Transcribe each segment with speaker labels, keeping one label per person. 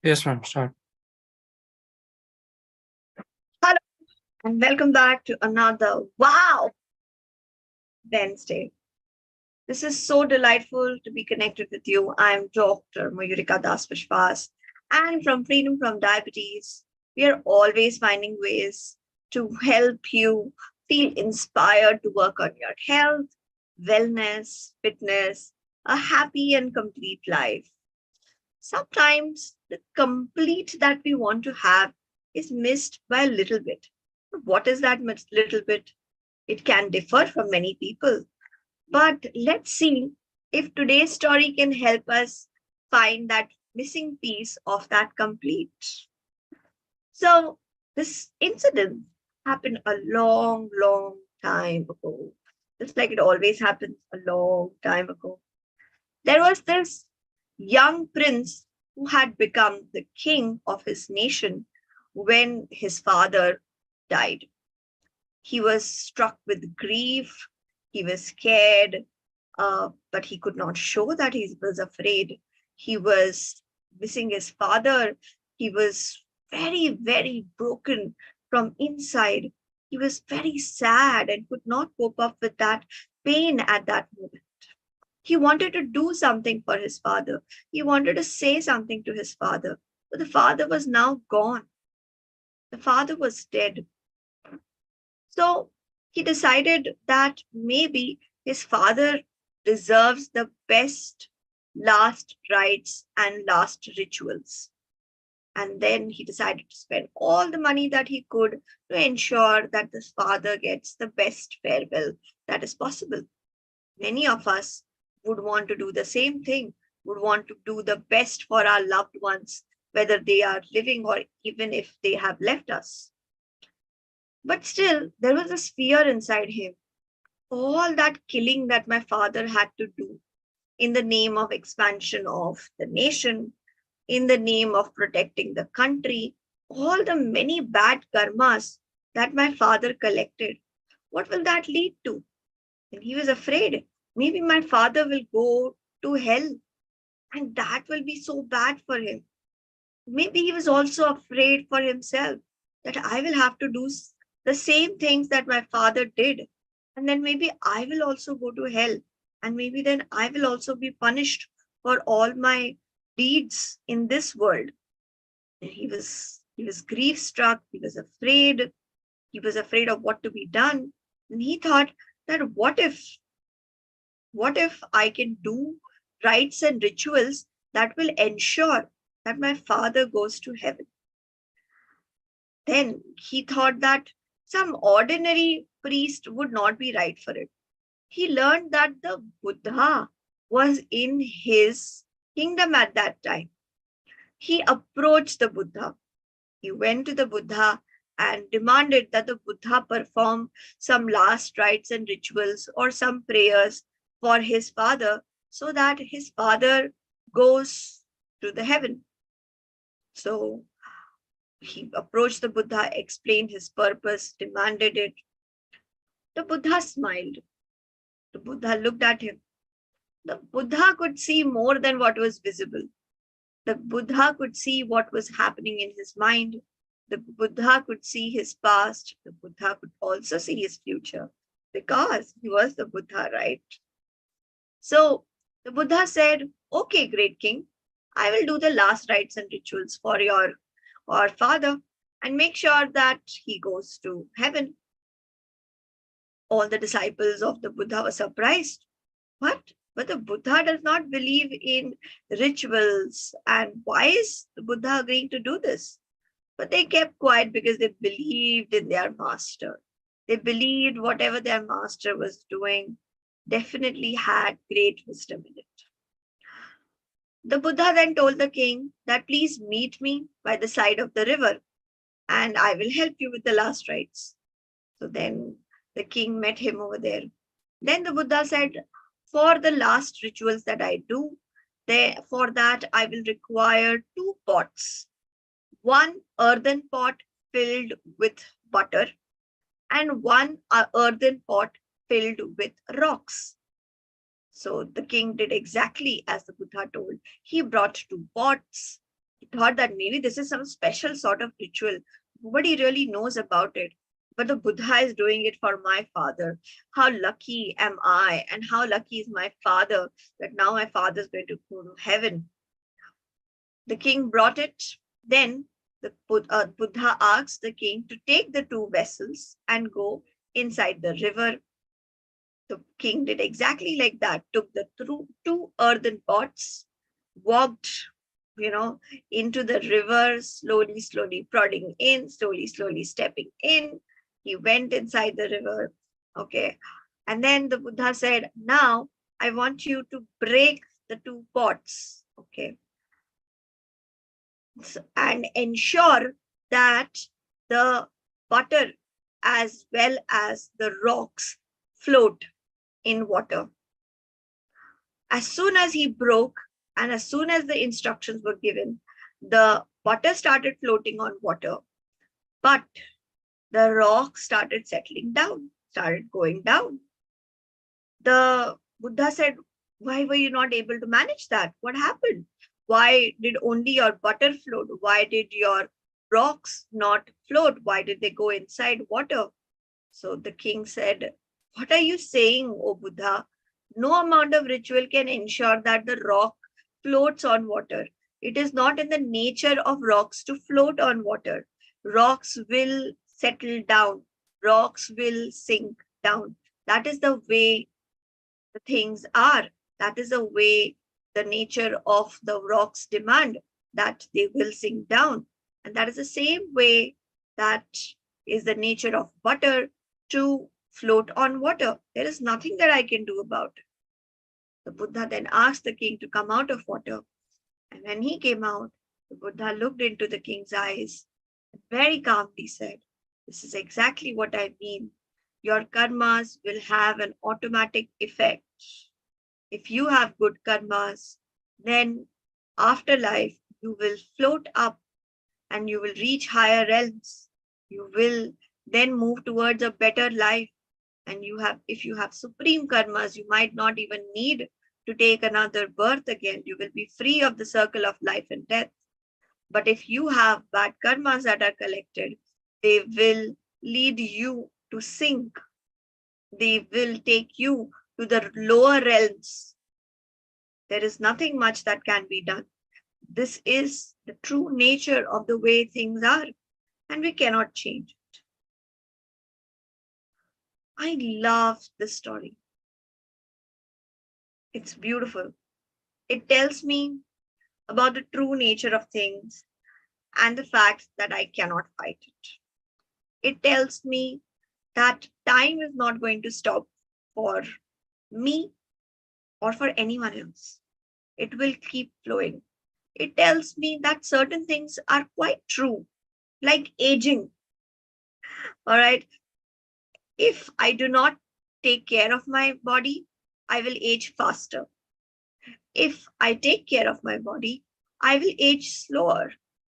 Speaker 1: Yes, ma'am. Start.
Speaker 2: Hello and welcome back to another Wow Wednesday. This is so delightful to be connected with you. I'm Dr. Mayurika Biswas, and from Freedom from Diabetes, we are always finding ways to help you feel inspired to work on your health, wellness, fitness, a happy and complete life. Sometimes the complete that we want to have is missed by a little bit. What is that little bit? It can differ for many people. But let's see if today's story can help us find that missing piece of that complete. So, this incident happened a long, long time ago. Just like it always happens a long time ago. There was this young prince who had become the king of his nation when his father died. He was struck with grief. He was scared, but he could not show that he was afraid. He was missing his father. He was very, very broken from inside. He was very sad and could not cope up with that pain at that moment. He wanted to do something for his father. He wanted to say something to his father. But the father was now gone. The father was dead. So he decided that maybe his father deserves the best last rites and last rituals. And then he decided to spend all the money that he could to ensure that this father gets the best farewell that is possible. Many of us would want to do the same thing, would want to do the best for our loved ones, whether they are living or even if they have left us. But still, there was this fear inside him. All that killing that my father had to do in the name of expansion of the nation, in the name of protecting the country, all the many bad karmas that my father collected, what will that lead to? And he was afraid. Maybe my father will go to hell, and that will be so bad for him. Maybe he was also afraid for himself that I will have to do the same things that my father did. And then maybe I will also go to hell. And maybe then I will also be punished for all my deeds in this world. And he was grief struck, he was afraid of what to be done. And he thought that what if I can do rites and rituals that will ensure that my father goes to heaven? Then he thought that some ordinary priest would not be right for it. He learned that the Buddha was in his kingdom at that time. He approached the Buddha. He went to the Buddha and demanded that the Buddha perform some last rites and rituals or some prayers for his father so that his father goes to the heaven. So he approached the Buddha, explained his purpose, demanded it. The Buddha smiled. The Buddha looked at him. The Buddha could see more than what was visible. The Buddha could see what was happening in his mind. The Buddha could see his past. The Buddha could also see his future because he was the Buddha, right? So the Buddha said, okay, great king, I will do the last rites and rituals for your father and make sure that he goes to heaven. All the disciples of the Buddha were surprised. What? But the Buddha does not believe in rituals. And why is the Buddha agreeing to do this? But they kept quiet because they believed in their master. They believed whatever their master was doing definitely had great wisdom in it. The Buddha then told the king that please meet me by the side of the river and I will help you with the last rites. So then the king met him over there. Then the Buddha said, for the last rituals that I do, for that I will require 2 pots. One earthen pot filled with butter and one earthen pot filled with rocks. So the king did exactly as the Buddha told. He brought 2 pots. thought that maybe this is some special sort of ritual. Nobody really knows about it. But the Buddha is doing it for my father. How lucky am I? And how lucky is my father that now my father is going to go to heaven. The king brought it. Then the Buddha asked the king to take the two vessels and go inside the river. The king did exactly like that, took the two earthen pots, walked, into the river, slowly, slowly prodding in, slowly, slowly stepping in. He went inside the river. Okay. And then the Buddha said, now I want you to break the two pots. Okay. And ensure that the butter as well as the rocks float in water. As soon as he broke and as soon as the instructions were given, the butter started floating on water, but the rock started settling down, started going down. The Buddha said, why were you not able to manage that? What happened? Why did only your butter float? Why did your rocks not float? Why did they go inside water? So the king said, what are you saying, O Buddha? No amount of ritual can ensure that the rock floats on water. It is not in the nature of rocks to float on water. Rocks will settle down. Rocks will sink down. That is the way the things are. That is the way the nature of the rocks demand that they will sink down. And that is the same way that is the nature of butter to float on water. There is nothing that I can do about it. The Buddha then asked the king to come out of water. And when he came out, the Buddha looked into the king's eyes and very calmly said, this is exactly what I mean. Your karmas will have an automatic effect. If you have good karmas, then after life, you will float up and you will reach higher realms. You will then move towards a better life. And if you have supreme karmas, you might not even need to take another birth again. You will be free of the circle of life and death. But if you have bad karmas that are collected, they will lead you to sink. They will take you to the lower realms. There is nothing much that can be done. This is the true nature of the way things are, and we cannot change it. I love this story. It's beautiful. It tells me about the true nature of things and the fact that I cannot fight it. It tells me that time is not going to stop for me or for anyone else. It will keep flowing. It tells me that certain things are quite true, like aging. All right. If I do not take care of my body, I will age faster. If I take care of my body, I will age slower,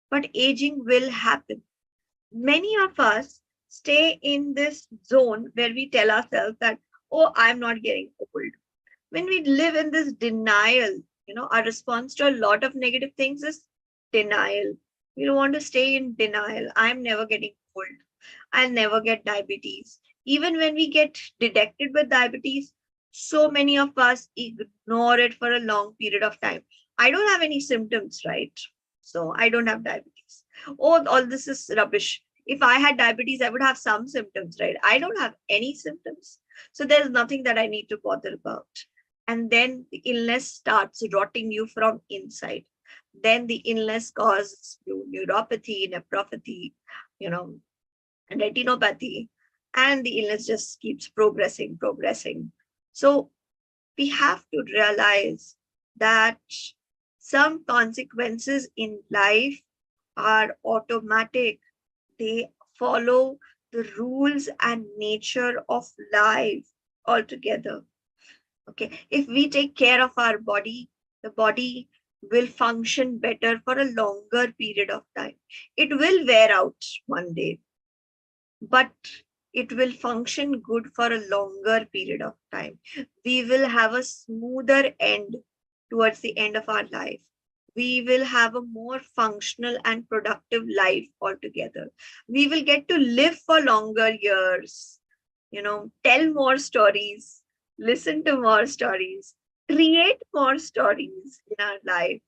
Speaker 2: but aging will happen. Many of us stay in this zone where we tell ourselves that, oh, I'm not getting old. When we live in this denial, our response to a lot of negative things is denial. We don't want to stay in denial. I'm never getting old. I'll never get diabetes. Even when we get detected with diabetes, so many of us ignore it for a long period of time. I don't have any symptoms, right? So I don't have diabetes. Oh, all this is rubbish. If I had diabetes, I would have some symptoms, right? I don't have any symptoms. So there's nothing that I need to bother about. And then the illness starts rotting you from inside. Then the illness causes you neuropathy, nephropathy, and retinopathy, and the illness just keeps progressing. So we have to realize that some consequences in life are automatic. They follow the rules and nature of life altogether. Okay, if we take care of our body, the body will function better for a longer period of time. It will wear out one day, but it will function good for a longer period of time. We will have a smoother end towards the end of our life. We will have a more functional and productive life altogether. We will get to live for longer years, tell more stories, listen to more stories, create more stories in our life.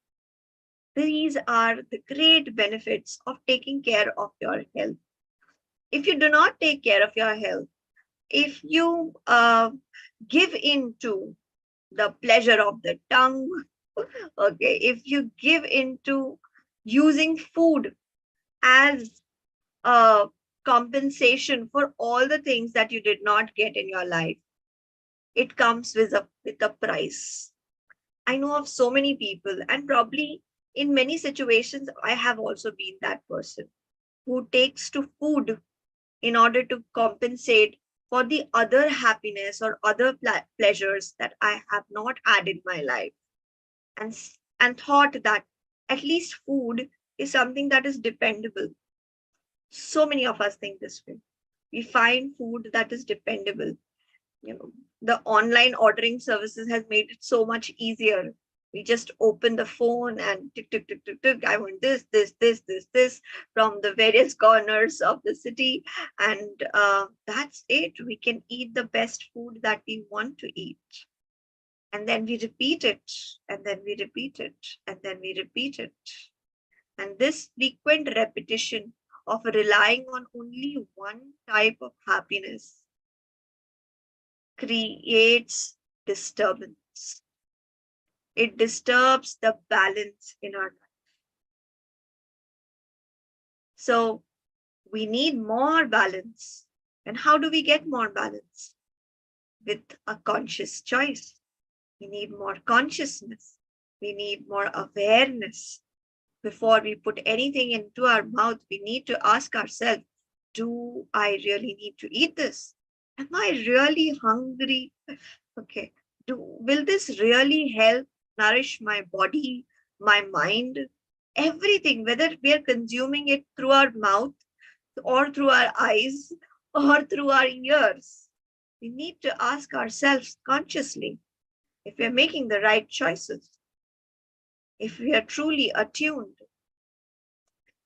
Speaker 2: These are the great benefits of taking care of your health. If you do not take care of your health, if you give in to the pleasure of the tongue, okay, if you give into using food as a compensation for all the things that you did not get in your life, it comes with a price. I know of so many people, and probably in many situations, I have also been that person who takes to food in order to compensate for the other happiness or other pleasures that I have not had in my life, and thought that at least food is something that is dependable. So many of us think this way. We find food that is dependable. you know the online ordering services has made it so much easier. We just open the phone and tick tick tick tick tick, I want this from the various corners of the city, and that's it. We can eat the best food that we want to eat, and then we repeat it, and then we repeat it, and then we repeat it. And this frequent repetition of relying on only one type of happiness creates disturbance. It disturbs the balance in our life. So we need more balance. And how do we get more balance? With a conscious choice. We need more consciousness. We need more awareness. Before we put anything into our mouth, we need to ask ourselves, do I really need to eat this? Am I really hungry? Okay. Will this really help nourish my body, my mind, everything, whether we are consuming it through our mouth or through our eyes or through our ears? We need to ask ourselves consciously if we are making the right choices, if we are truly attuned,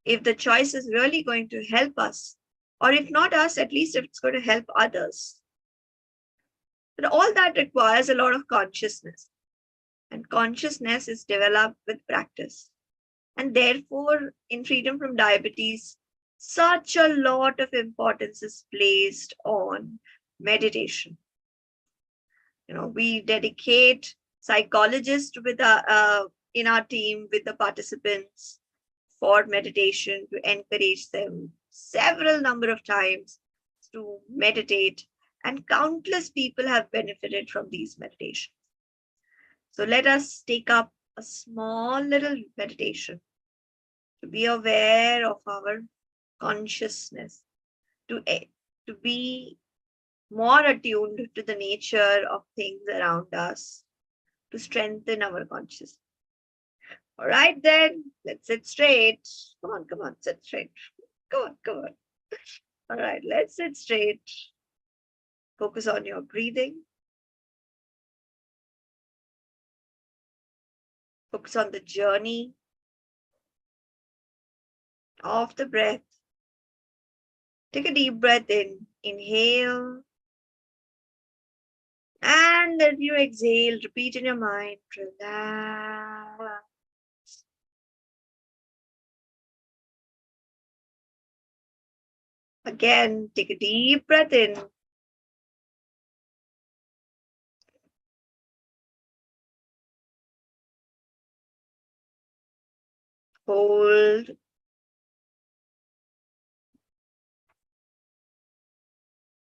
Speaker 2: if the choice is really going to help us, or if not us, at least if it's going to help others. But all that requires a lot of consciousness. And consciousness is developed with practice. And therefore, in Freedom from Diabetes, such a lot of importance is placed on meditation. We dedicate psychologists in our team with the participants for meditation to encourage them several number of times to meditate, and countless people have benefited from these meditations. So let us take up a small little meditation to be aware of our consciousness, to be more attuned to the nature of things around us, to strengthen our consciousness. All right, then, let's sit straight. Come on, sit straight. Come on. All right, let's sit straight. Focus on your breathing. Focus on the journey of the breath. Take a deep breath in. Inhale. And as you exhale, repeat in your mind, relax. Again, take a deep breath in. Hold.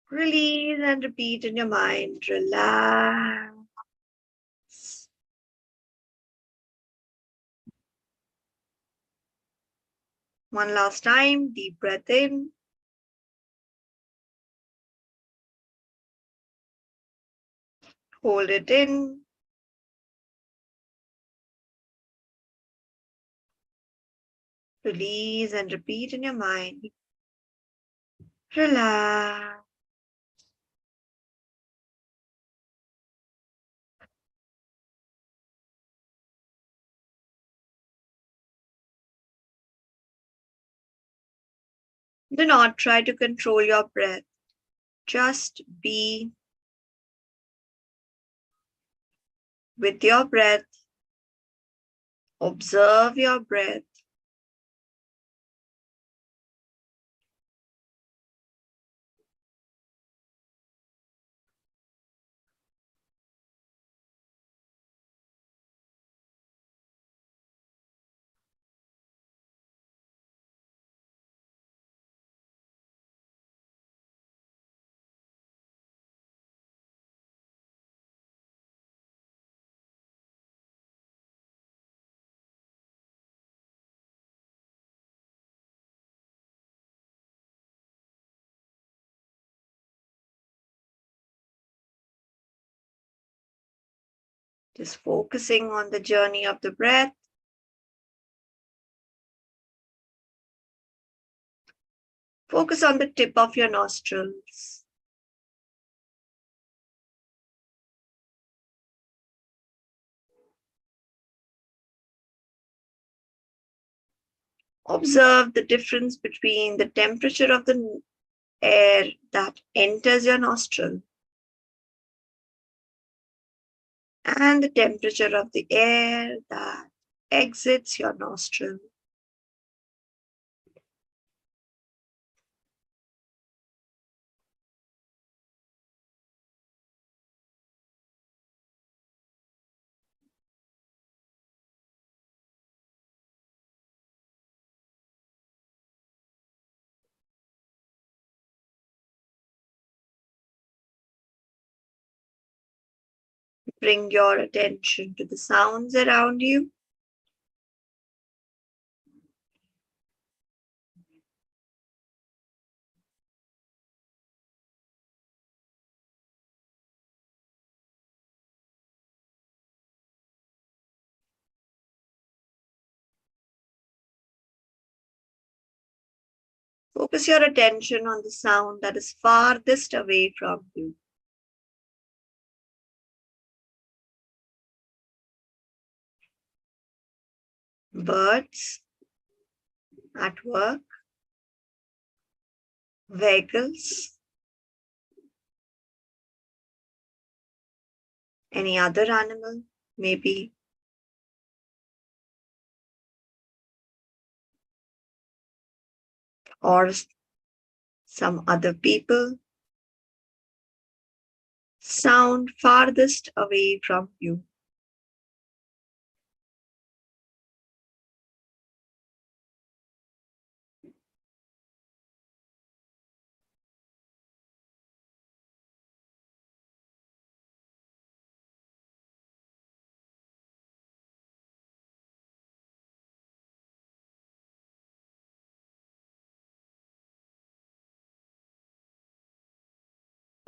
Speaker 2: Release and repeat in your mind, relax. One last time, deep breath in. Hold it in. Release and repeat in your mind. Relax. Do not try to control your breath. Just be with your breath. Observe your breath. Just focusing on the journey of the breath. Focus on the tip of your nostrils. Observe the difference between the temperature of the air that enters your nostril and the temperature of the air that exits your nostril. Bring your attention to the sounds around you. Focus your attention on the sound that is farthest away from you. Birds at work, vehicles, any other animal, maybe, or some other people. Sound farthest away from you.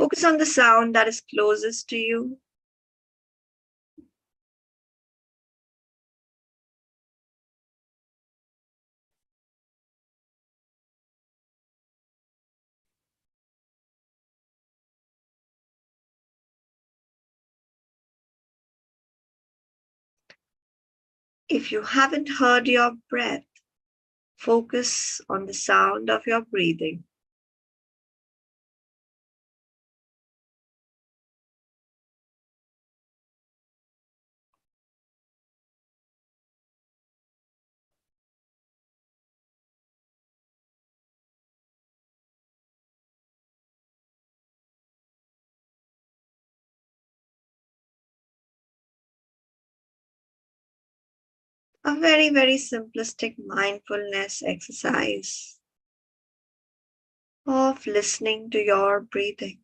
Speaker 2: Focus on the sound that is closest to you. If you haven't heard your breath, focus on the sound of your breathing. A very, very simplistic mindfulness exercise of listening to your breathing.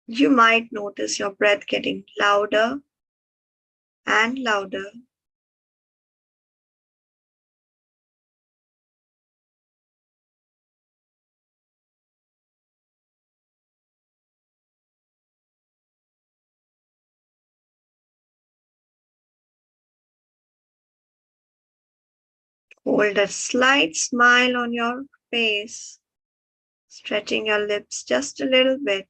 Speaker 2: You might notice your breath getting louder and louder. Hold a slight smile on your face, stretching your lips just a little bit.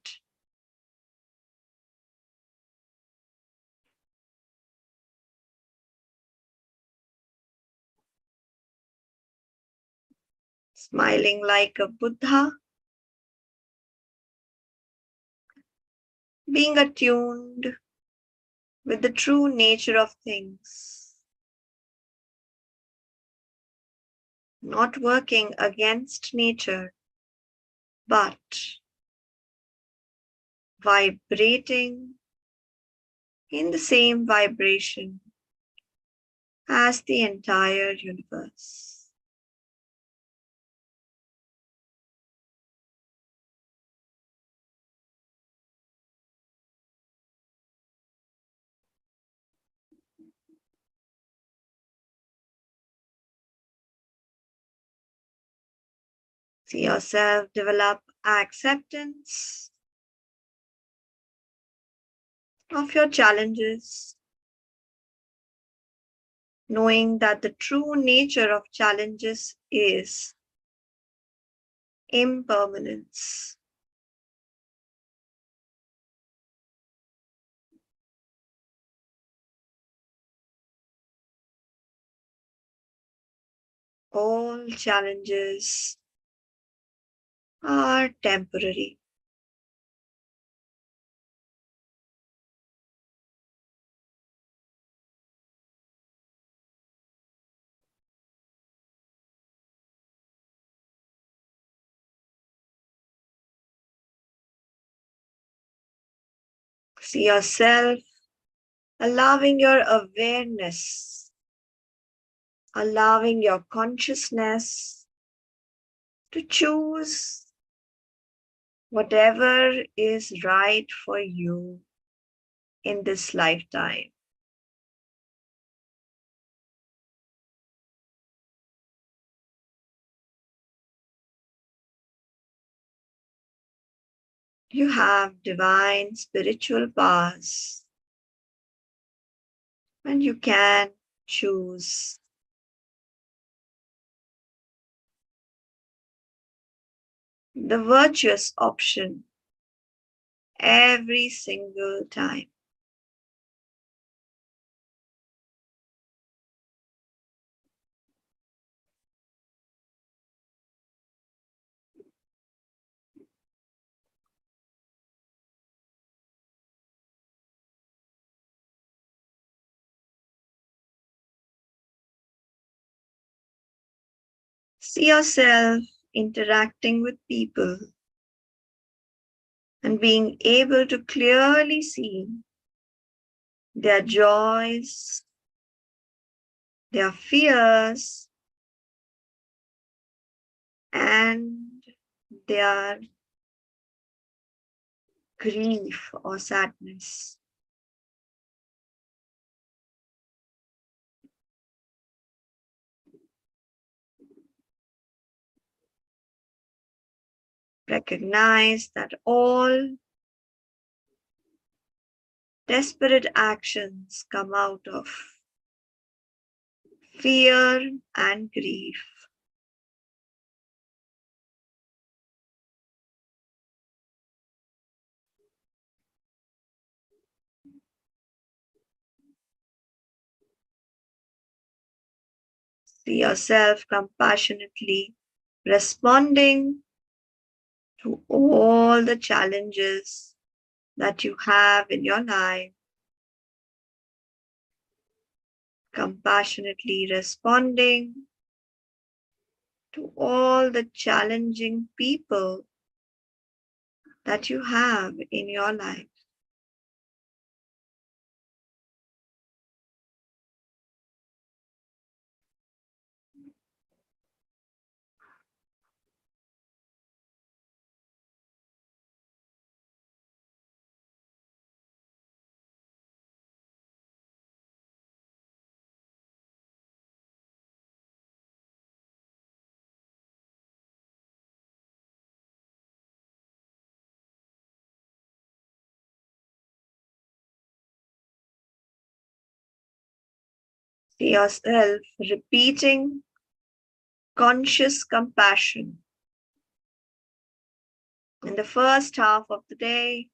Speaker 2: Smiling like a Buddha, being attuned with the true nature of things, not working against nature, but vibrating in the same vibration as the entire universe. See yourself develop acceptance of your challenges, knowing that the true nature of challenges is impermanence. All challenges are temporary. See yourself allowing your awareness, allowing your consciousness to choose whatever is right for you in this lifetime. You have divine spiritual powers and you can choose the virtuous option every single time. See yourself interacting with people and being able to clearly see their joys, their fears, and their grief or sadness. Recognize that all desperate actions come out of fear and grief. See yourself compassionately responding to all the challenges that you have in your life, compassionately responding to all the challenging people that you have in your life. See yourself repeating conscious compassion. In the first half of the day,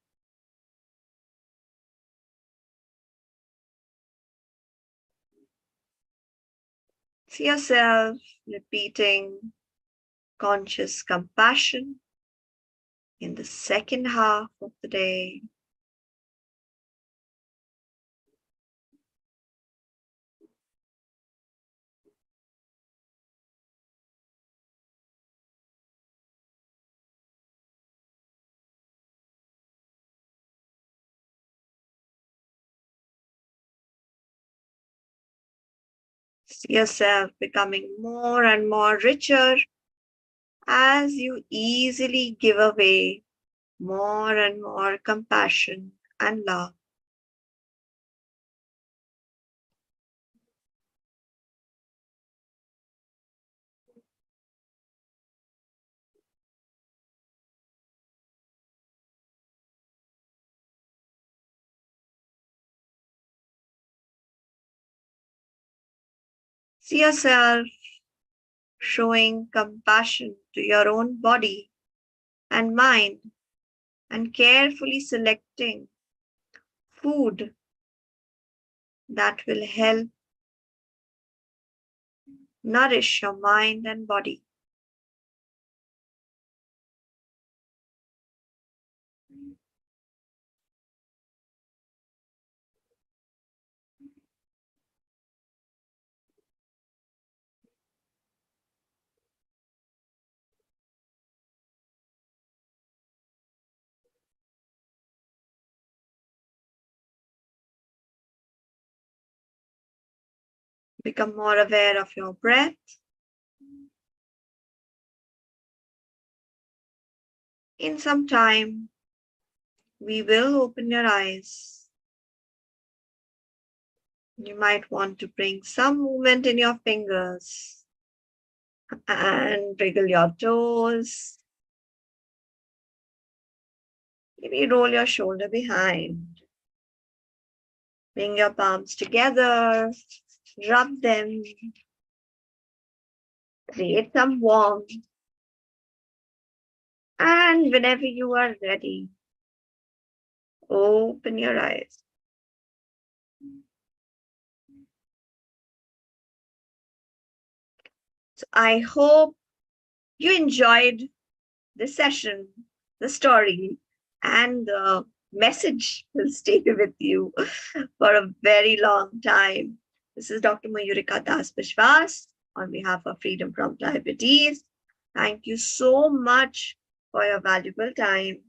Speaker 2: see yourself repeating conscious compassion. In the second half of the day, see yourself becoming more and more richer as you easily give away more and more compassion and love. See yourself showing compassion to your own body and mind and carefully selecting food that will help nourish your mind and body. Become more aware of your breath. In some time, we will open your eyes. You might want to bring some movement in your fingers and wriggle your toes. Maybe roll your shoulder behind. Bring your palms together, rub them, create some warmth. And whenever you are ready, open your eyes. So I hope you enjoyed this session, the story, and the message will stay with you for a very long time. This is Dr. Mayurika Biswas on behalf of Freedom from Diabetes. Thank you so much for your valuable time.